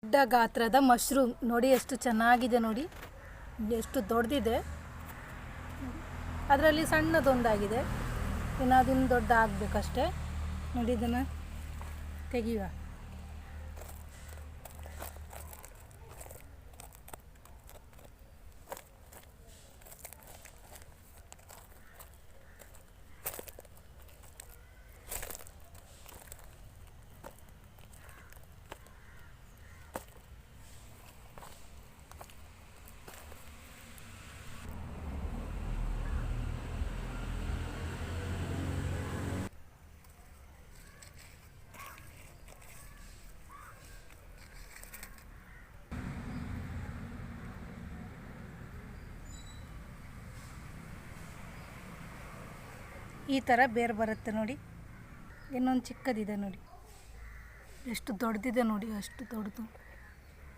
ದೊಡ್ಡ ಗಾತ್ರದ ಮಶ್ರೂಮ್ ನೋಡಿ, ಎಷ್ಟು ಚೆನ್ನಾಗಿದೆ ನೋಡಿ, ಎಷ್ಟು ದೊಡ್ಡದಿದೆ. ಅದರಲ್ಲಿ ಸಣ್ಣದೊಂದಾಗಿದೆ, ಇನ್ನು ಅದನ್ನು ದೊಡ್ಡ ಆಗಬೇಕಷ್ಟೆ. ನೋಡಿ, ಇದನ್ನು ತೆಗೆಯುವ. ಈ ಥರ ಬೇರು ಬರುತ್ತೆ ನೋಡಿ. ಇನ್ನೊಂದು ಚಿಕ್ಕದಿದೆ ನೋಡಿ, ಎಷ್ಟು ದೊಡ್ಡದಿದೆ ನೋಡಿ, ಅಷ್ಟು ದೊಡ್ಡದು.